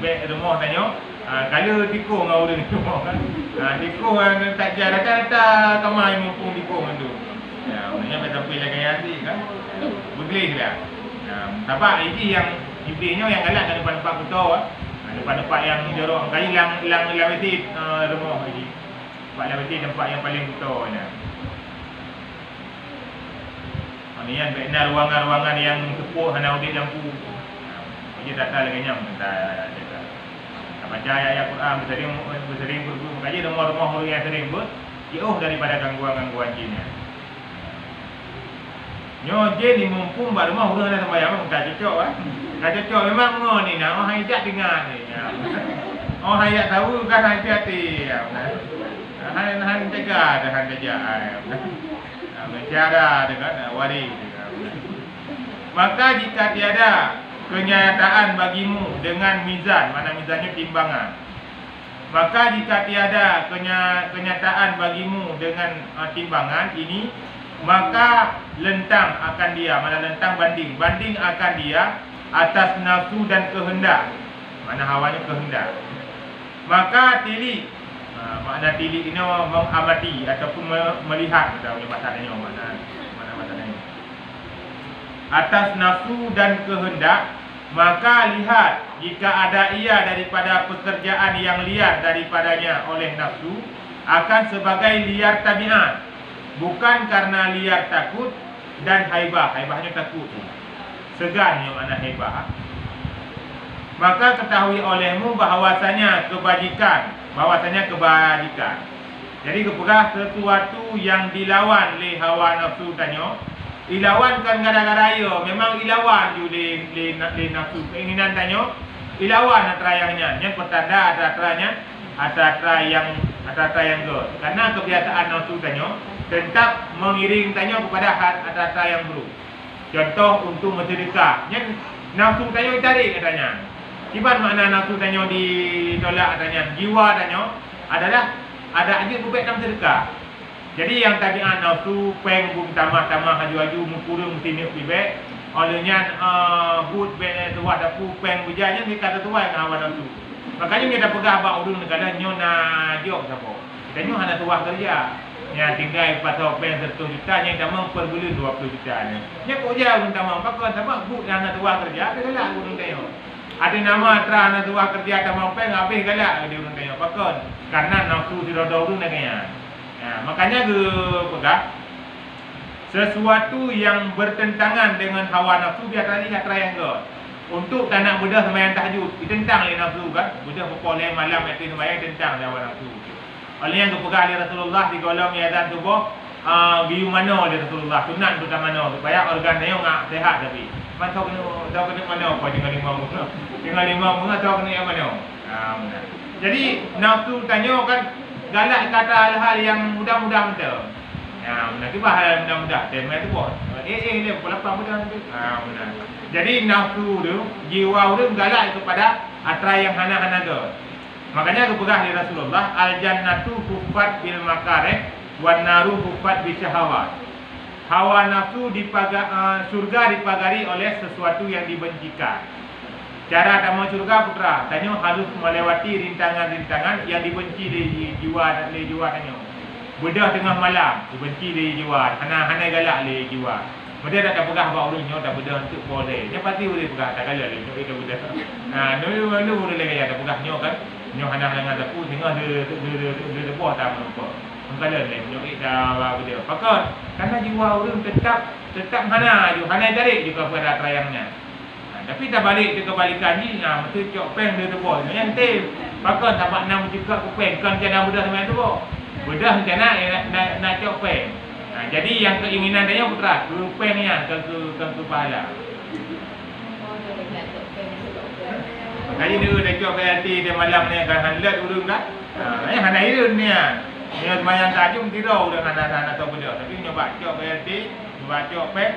Baik rumah tanya kalau tikung dengan urung rumah kan. Tikung tak jalan rata-rata kamar yang mumpung tikung tu. Ya, maknanya sampai lagi nanti kan. Bergelih dia. Nampak ini yang iblisnya yang galak kat depan-depan kota depan-depan yang jorok kali hilang beti rumah lagi. Tempat beti tempat yang paling kota ni. Ini yang benar ruangan-ruangan yang sepuh hana udik lampu. Jadi tak tahu lagi nyam kita baca ayat Quran bersering berguru kaji rumah-rumah orang yang sering jauh daripada gangguan-gangguan jinnya. Nyo je ni mumpung kat rumah orang dah sembahyang tak cocok kan. Tak cocok memang ngono ni nak orang hajat dengar ni. Orang hajat tahu kan hati-hati. Han jaga dah han jaga. Mencara dengan waris. Maka jika tiada kenyataan bagimu dengan mizan, mana mizannya timbangan. Maka jika tiada kenyataan bagimu dengan timbangan ini, maka lentang akan dia, mana lentang banding akan dia atas nafsu dan kehendak. Mana hawanya kehendak. Maka tilik, makna tilik ini mengamati ataupun melihat, kita punya bahasanya mana bahasanya. Atas nafsu dan kehendak, maka lihat jika ada ia daripada pekerjaan yang liar daripadanya oleh nafsu, akan sebagai liar tabiat, bukan karena liar takut dan haibah. Haibahnya takut, segan yang mana haibah. Maka ketahui olehmu bahawasanya kebajikan, jadi kepegah sesuatu yang dilawan oleh hawa nafsu tanya, ilawan kan gara-gara yo, memang ilawan ju le nafsu keinginan tanya, ilawan atrayangnya, yang pertanda ada yang go. Karena kebiasaan nafsu tanya tetap mengiring tanya kepada ada yang buruk. Contoh untuk bersedekah, yang nafsu tanya tarik katanya. Kiban makna nafsu tanya ditolak katanya, jiwa tanya adalah ada aja bubek dalam sedekah. Jadi yang tabiat nafsu peng bum tamah haju-haju mengkurung sini bibek, olehnya but be tuah dapu peng bujanya ni kata tuai dengan hawa nafsu. Makanya kita pegah bak urun negara nyona jok sapo. Kita nyo hana tuah kerja. Ya tinggal pasal peng 100 juta nya tamang per bulan 20 juta nya. Nya kok ja urun tamang pakon sama but hana tuah kerja, ada galak urun tayo. Ada nama tra hana tuah kerja tamang peng habis galak di urun tayo pakon. Karena nafsu dirodo urun neganya. Ya, makanya ke pegah sesuatu yang bertentangan dengan hawa nafsu biar tadi kata yang ke. Untuk tak nak bedah sembahyang tahajud, ditentang oleh nafsu kan. Bedah pukul malam itu sembahyang tentang hawa nafsu. Oleh yang kepegah oleh Rasulullah di golong azan subuh, giu mano oleh Rasulullah, sunat untuk mano supaya organ dia ngak sehat tapi. Tahu kena mano apa dengan lima bunga tahu kena yang mano. Jadi nafsu tanya kan galak kata hal-hal yang mudah-mudah betul. Ya, nanti bahal mudah-mudah. Tema itu buat. Dia pelapang mudah tu. Benar. Jadi nafsu tu, jiwa tu galak kepada atra yang hana-hana tu. Makanya kepegah di Rasulullah, al-jannatu huffat bil makarih wan naru huffat bi syahawat. Hawa nafsu surga dipagari oleh sesuatu yang dibencikan. Cara tak mau surga putra, tanya harus melewati rintangan-rintangan yang dibenci di jiwa dan le jiwa tanya. Bedah tengah malam, dibenci di jiwa, hana galak le jiwa. Mereka tak pegah bawa urunnya, tak bedah untuk boleh. Dia pasti boleh pegah, tak galak le, itu bedah. Dulu boleh lagi tak pegah nyo kan. Nyo hana dengan aku tengah de buah tak mampu. Mengkala le, nyo dah bedah. Pakon, karena jiwa urun tetap hana tarik juga pada terayangnya. Tapi tak balik ke kebalikan ni, mesti cok peng dia tebal. Yang tem, pakon tapak nak juga ke peng, kan jangan bedah sama tu. Bedah macam nak cok peng. Jadi yang keinginan dia putra, ke pengnya, ke pahala. Makanya dia dah cok peng hati dia malam ni kan hanlat urung kan. Hana irun ni. Dia semayang tajum tirau dengan anak-anak tahu bedah. Tapi nyoba cok peng hati, nyoba cok peng,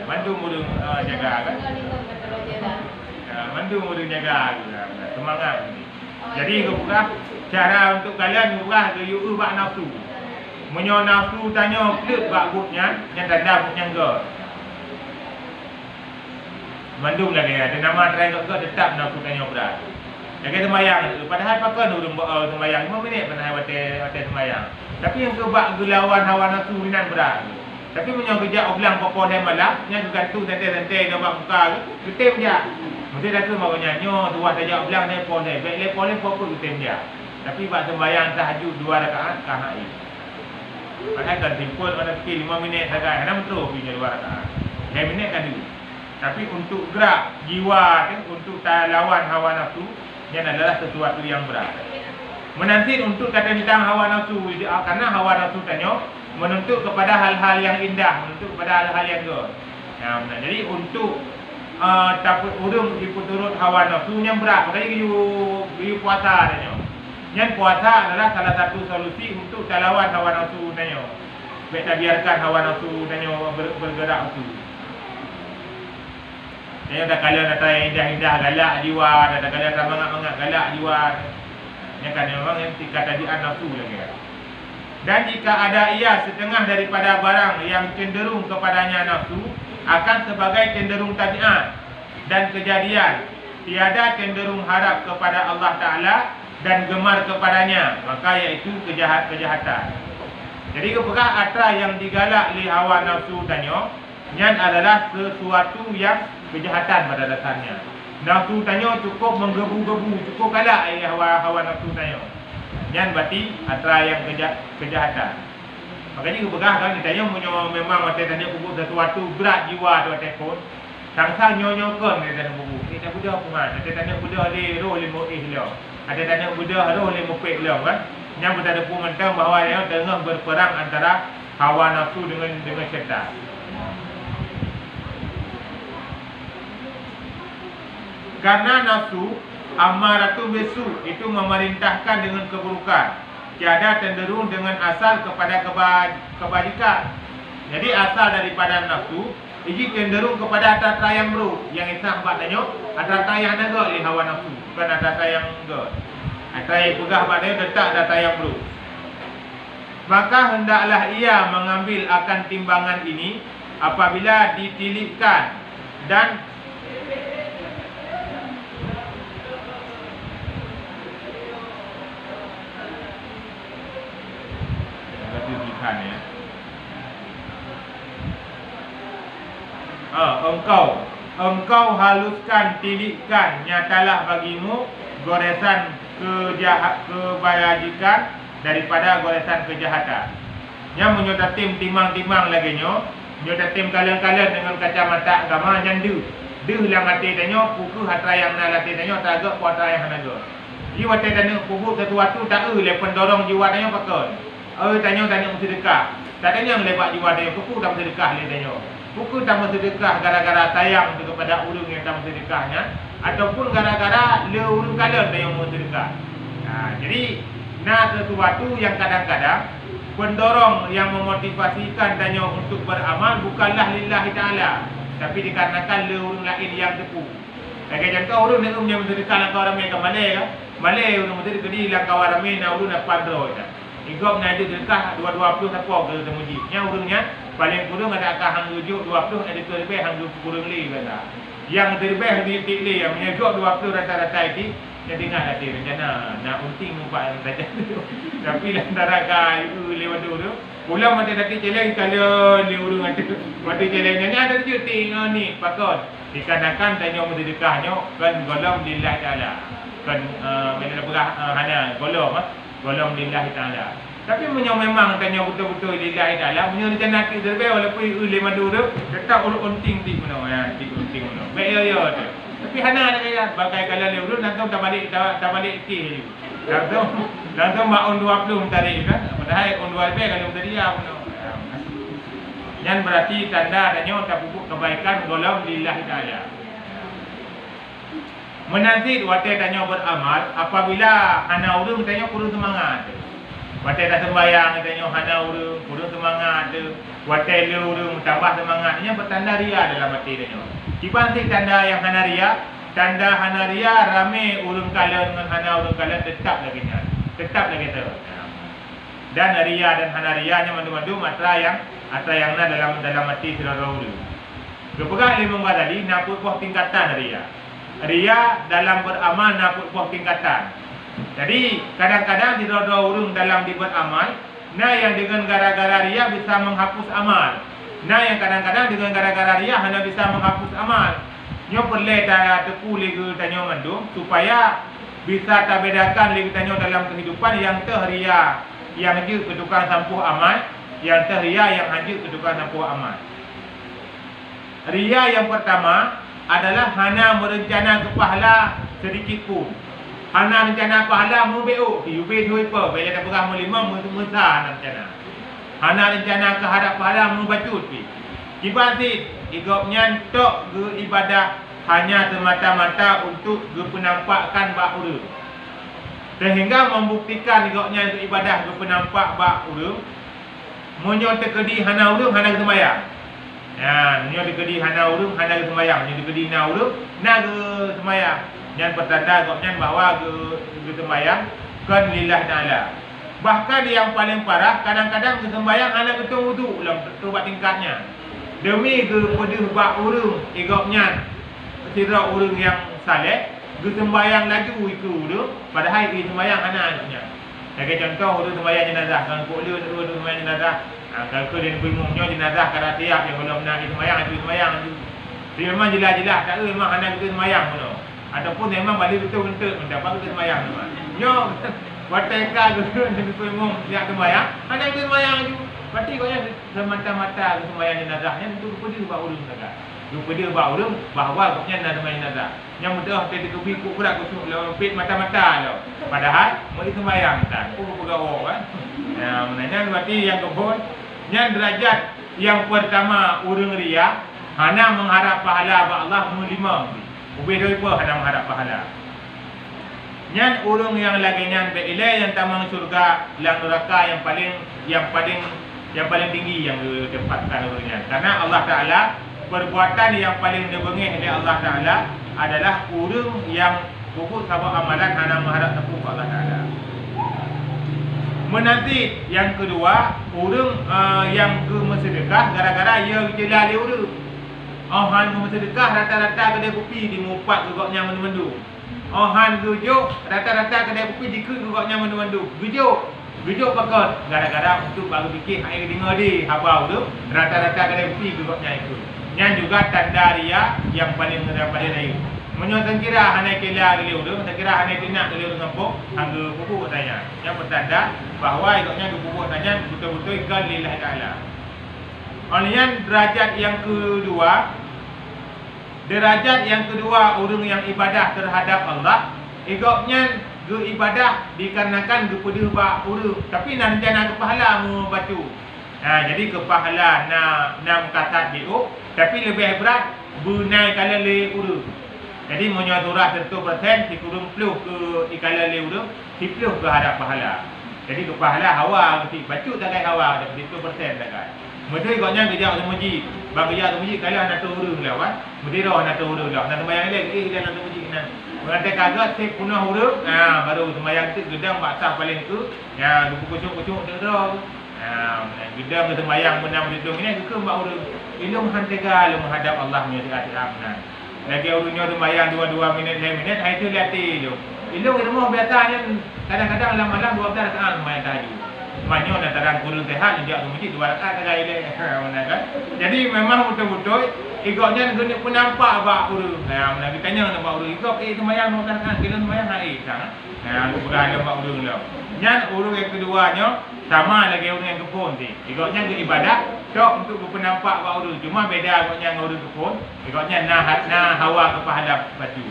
bantu urung jaga kan. Mandu mudah jaga semangat. Jadi kepegah cara untuk kalian kepegah ke yu bak nafsu. Menyo nafsu tanya klip bak butnya yang tanda butnya ke. Mandu lagi ada nama try ke tetap nafsu tanya berat. Jaga sembahyang padahal pakai urung sembahyang 5 minit pernah wate sembahyang. Tapi yang ke bak gelawan hawa nafsu minan berat. Tapi menyo kerja oblang popon dan malam nya gantung santai-santai nak buka ke tem je. Mesti dah tu makanya nyo dua saja oblang dia pon dia. Baik pon fokus tem je. Tapi buat sembahyang tahajud 2 rakaat kahai. Padahal kan simpul mana fikir 5 minit saja. Hana betul punya 2 rakaat. 5 minit kan dulu. Tapi untuk gerak jiwa untuk lawan hawa nafsu yang adalah sesuatu yang berat. Menanti untuk kata tentang hawa nafsu karena hawa nafsu tanya menuntut kepada hal-hal yang indah, menuntut kepada hal-hal yang good. Jadi untuk takut urung ikut turut hawa nafsu yang berat, makanya you puasa tanya. Yang puasa adalah salah satu solusi untuk lawan hawa nafsu tanya. Baik tak biarkan hawa nafsu tanya bergerak itu. Yang dah kalian dah try indah-indah galak jiwa, dah kalian dah mangat-mangat galak jiwa. Yang kan memang yang kata di nafsu lagi. Dan jika ada ia setengah daripada barang yang cenderung kepadanya nafsu akan sebagai cenderung tabiat. dan kejadian, tiada cenderung harap kepada Allah Ta'ala dan gemar kepadanya, maka iaitu kejahatan. Jadi kepekah atra yang digalak li hawa nafsu tanyo, nyan adalah sesuatu yang kejahatan pada dasarnya. Nafsu tanyo cukup menggebu-gebu, cukup galak hawa nafsu tanyo, nyan berarti atra yang kejahatan. Makanya kepekah kan ditanya memang mata tanya kubur sesuatu berat jiwa tu tekon. Sangsa nyonyokan dia tanya buku. Kita budak puan, ada tanya budak le roh le muih lo. Ada tanya budak roh le mupek lo kan. Yang berada pun mentang bahawa dia tengah berperang antara hawa nafsu dengan syaitan. Karena nafsu amaratu bisu itu memerintahkan dengan keburukan. Tiada cenderung dengan asal kepada kebajikan. Jadi asal daripada nafsu ini cenderung kepada atra yang buruk. Yang isah buat tanya atra yang naga li hawa nafsu, bukan atra yang enggak. Atra yang pegah pada tetap atra yang buruk. Maka hendaklah ia mengambil akan timbangan ini apabila ditilipkan dan ya. Engkau haluskan, tilipkan, nyatalah bagimu goresan kebajikan daripada goresan kejahatan. Yang menyotatim timang-timang lagi nyo, menyotatim kalian-kalian dengan kacamata agama yang Duh lang hati tanyo, puku hatra yang na hati tanyo, tagak puatra yang hanaga. Jiwa tanyo puku sesuatu tak le pendorong jiwa tanyo pakon. Tanyo mesti sedekah. Tak tanya yang lebat jiwa tanyo, puku tak mesti sedekah le tanyo. Puku tak mesti sedekah gara-gara sayang kepada urang yang tak mesti sedekahnya, ataupun gara-gara le urang kalian tanyo mesti sedekah. Jadi sesuatu yang kadang-kadang pendorong yang memotivasikan tanyo untuk beramal bukanlah lillahi ta'ala, tapi dikarenakan le urang lain yang tepu. Kayak contoh urang nak mesti sedekah lang kau ramai ke Malay urang mesti sedekah lang kau ramai na urang nak padro dah. Igop nak ada sedekah 220 siapa ke temuji. Yang urangnya paling kurang ada akah hang rujuk 20 ada lebih hang kurang li kata. Yang lebih di li yang menyejok 20 rata-rata itu jadi ingat hati rencana nak unting nampak yang saja. Tapi antara kai lewat dulu pulang mati tadi celeng kalau li urang ada. Mati celengnya ada cuti ni pakon. Dikarenakan tanya sedekahnya kan golong lillahi taala. Kan bila berah hana golong lillahi ta'ala. Tapi memang tanya betul-betul lillahi ta'ala, punya rencana nak terbaik walaupun ulil madu tu tetap unting ti mana unting mana. Baik ya tu. Tapi hana nak kaya bagai kalau le urut nanti tak balik ke. Langsung mak on 20 tarik kan. Padahal on 20 kalau tadi ya mana. Yang berarti tanda adanya tak pupuk kebaikan golong lillahi ta'ala. Menanti watai tanya beramal apabila hana urang tanya kurang semangat. Watai dah sembahyang tanya hana urang kurang semangat. Watai le urang tambah semangatnya bertanda ria dalam hati tanya. Dibanding tanda yang hana ria, tanda hana ria ramai urang kalian dengan hana urang kalian tetap lagi tu. Dan ria dan hana ria nya mandu-mandu atra yang dalam hati saudara urang. Kepegah lima tadi naput buah tingkatan ria. Ria dalam beramal naput buah tingkatan. Jadi kadang-kadang di doa urung dalam beramal, yang dengan gara-gara ria bisa menghapus amal. Yang kadang-kadang dengan gara-gara ria hanya bisa menghapus amal. Nyo perlu tepu lagi tanyo mandum supaya bisa terbedakan lagi tanyo dalam kehidupan yang ria yang hanya kedukaan sampuh amal, yang ria yang hanya kedukaan sampuh amal. Ria yang pertama adalah hana merencana ke pahala sedikit pun. Hana rencana pahala mu beu, yubi tu apa? Bila dah berah melima mesah rencana. Hana rencana ke harap pahala mu bacut pi. Ibadat igopnya tok ke ibadah hanya semata-mata untuk ke penampakkan bak urang. Sehingga membuktikan igopnya untuk ibadah ke penampak bak urang. Munyo tekedi hana urang hana sembahyang. Nyo dikedi hana urung hana ke sembahyang, nyo dikedi na urung na ke sembahyang. Yang pertanda gopnya bahawa ke sembahyang kan lillahi ta'ala. Bahkan yang paling parah kadang-kadang ke sembahyang hana ke wudu dalam tobat tingkatnya. Demi ke pedih bak urung igopnya kira orang yang saleh, dia sembahyang laju itu tu, padahal dia sembahyang anaknya. Sebagai contoh, orang sembahyang jenazah, kalau boleh orang sembahyang jenazah, kalau dia berumumnya jenazah kalau tiap yang belum nak sembahyang itu sembahyang tu. Dia memang jelas-jelas tak memang anak kita sembahyang pun. Ataupun memang balik betul-betul mendapat kita sembahyang tu. Nyo wateka tu dia berumum dia sembahyang, anak kita sembahyang tu. Berarti kau yang semata-mata sembahyang jenazahnya itu rupa dia buat urung agak. Rupa dia buat urung bahawa koknya nak sembahyang jenazah. Yang mudah tadi tu biku pula kusuk lempit mata-mata lo. Padahal mau sembahyang tak. Pun bergaul kan. Nah, menanya berarti yang kebun yang derajat yang pertama urung riya hana mengharap pahala ba Allah melima. Ubeh doi apa hana mengharap pahala. Nyan urung yang lagi nyan beilai yang tamang surga lang neraka yang paling tinggi yang didapatkan urungnya. Karena Allah Taala perbuatan yang paling dibengih oleh Allah Taala adalah urung yang pupuk sabab amalan hana mengharap tepuk Allah Taala. Menanti yang kedua, urung yang ke bersedekah gara-gara ia jelah dia urung. Han ke bersedekah rata-rata kedai kopi di mupat gugaknya mendu-mendu. Han gujuk rata-rata kedai kopi dikut gugaknya mendu-mendu. Gujuk pakot gara-gara untuk baru fikir air dengar di habau tu rata-rata kedai kopi gugaknya itu. Yang juga tanda ria yang paling daripada lain. Menyotan kira hanai kela geliu tu, tak kira hanai tinak geliu dengan pok, angga pupuk tanya. Yang bertanda bahawa ikutnya pupuk tanya betul-betul ikan lillahi ta'ala. Olehnya derajat yang kedua orang yang ibadah terhadap Allah, ikutnya ibadah dikarenakan kepada ba urang, tapi nak rencana ke pahala mu baca. Jadi ke pahala nak kasat dia, tapi lebih berat bunai kala le urang. Jadi menyodorah 100% si kurung peluh ke ikala le urang, si peluh ke harap pahala. Jadi ke pahala hawa mesti baca tak kai hawa dah 100% tak kai. Mesti gaknya kerja tu masjid. Bang kerja tu masjid kala nak urang lah kan. Mesti dah nak urang lah. Nak sembahyang lagi dia nak masjid kan. Berarti kagak si punah urang, baru sembahyang tu gedang batas paling tu. Kucuk-kucuk dah. Gedang ke sembahyang menang hidung ni ke mbak urang. Ilmu hantega lu menghadap Allah punya hati-hati benar. Lagi urungnya sembahyang 2 minit 5 minit, itu latih tu. Ilmu ilmu biasanya kadang-kadang malam 12 rakaat sembahyang tahajud. Semuanya nak tarang kurung sehat dia masjid 2 rakaat tak ile kan. Jadi memang betul-betul igoknya guna pun nampak bak urung. Mana kita tanya nak bak urung igok sembahyang 12 rakaat kira sembahyang kan. Bukan ada bak urung lah. Yang urung yang keduanya sama lagi urung yang kepun ni. Igoknya ke ibadah cok untuk penampak bak urung. Cuma beda igoknya dengan urung kepun. Igoknya na hawa ke pahala baju.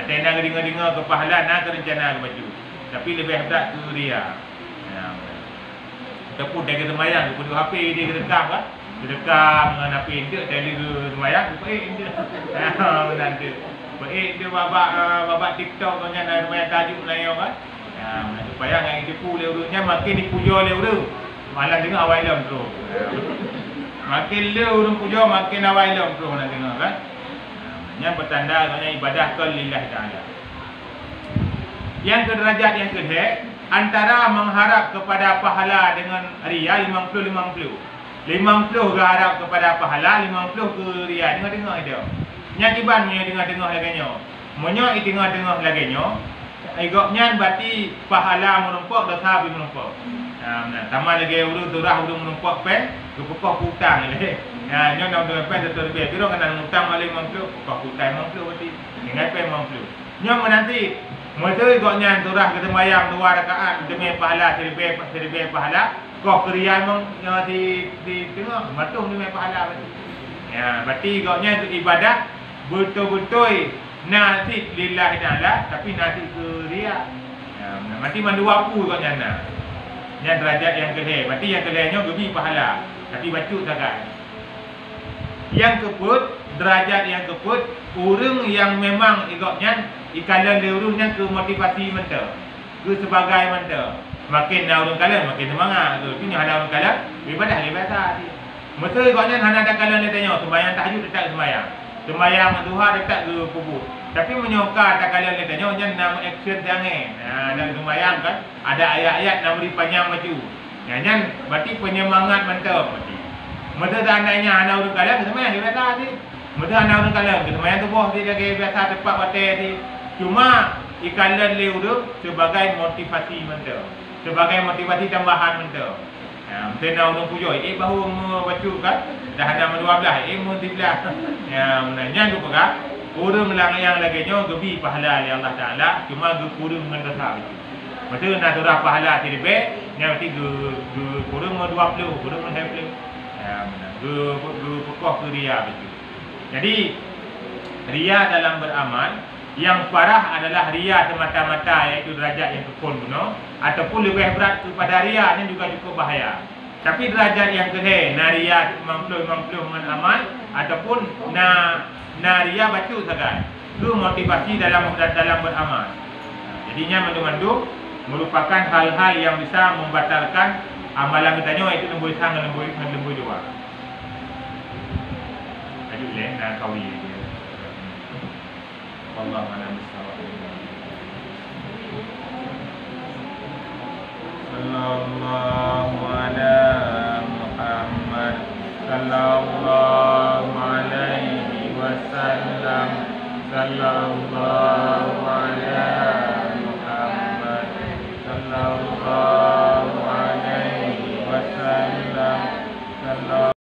Ada nak dengar-dengar ke pahala nak ke rencana ke baju. Tapi lebih berat ke ria. Ataupun dia kata sembahyang, dia HP dia rekam kan. Dia rekam dengan HP dia tadi ke sembahyang, baik dia. Nanti. Baik dia babak TikTok dengan sembahyang tajuk lain kan. Supaya yang tipu le urutnya makin dipuja le urut. Malah dengar awal lam terus. Makin le urut puja makin awal lam terus nak dengar kan. Yang bertanda katanya ibadah ke lillahi ta'ala. Yang derajat yang kedua antara mengharap kepada pahala dengan ria 50-50. 50 berharap kepada pahala, 50 ke ria. Dengar-dengar dia. Nyakiban punya dengar-dengar laganya. Monya dengar-dengar laganya. Igoknya berarti pahala menumpuk dosa bi menumpuk. Sama lagi urut turah urut menumpuk pen, kepok hutang leh. Nyo nak dengan pen terlebih. Kira kena hutang malih 50, kepok hutang 50 berarti. Dengan pen 50. Nyo menanti mesti igoknya turah ke sembahyang 2 rakaat demi pahala selebih pahala. Kau kerian yang di tengah matuh demi pahala berarti. Berarti igoknya itu ibadah betul-betul nasib lillahi ta'ala tapi nasib ke ria. Mati mandu wapu igoknya nak. Yang derajat yang kedua. Berarti yang keduanya gebi pahala tapi bacut sangat. Yang keput derajat yang keput urang yang memang igoknya ikalan dia urungnya ke motivasi mental. Ke sebagai mental. Makin dah urung kalah makin semangat tu. Punya ada urung kalah ibadah lebih biasa. Mesti igoknya hana ada kalah dia tanya sembahyang tahajud dekat sembahyang. Sembahyang duha dekat ke kubur. Tapi menyokar tak kalian dia tanya jangan nama action jangan. Dalam sembahyang kan ada ayat-ayat nak beri panjang maju. Jangan berarti penyemangat mental berarti. Mesti tandanya ana urung kalah sembahyang dia kata ni. Mesti anak orang kalah. Kemudian tu boh dia lagi biasa tepat batai di. Cuma ikalan leu tu sebagai motivasi mental. Sebagai motivasi tambahan mental. Mesti nak orang pujuk. Bahu baca kan. Dah ada 12. Mu 13. Menanya tu pegang. Kurang lang yang lagi nyo gebi pahala oleh Allah Taala. Cuma kurang dengan dosa itu. Mesti nak surah pahala terlebih. Yang mesti kurang 20. Kurang 20. Pokok ke ria begitu. Jadi ria dalam beramal yang parah adalah ria semata-mata, iaitu derajat yang kekon guna, ataupun lebih berat kepada ria ini juga cukup bahaya. Tapi derajat yang kedua, na ria mampu dengan amal ataupun na ria baca saja. Itu motivasi dalam beramal. Jadinya mandu-mandu merupakan hal-hal yang bisa membatalkan amalan kita nyo, iaitu lembu sang dan lembu dua. Dan kawi dia. Allah a'lam bissawab. Sallallahu ala Muhammad sallallahu alaihi wasallam sallallahu ala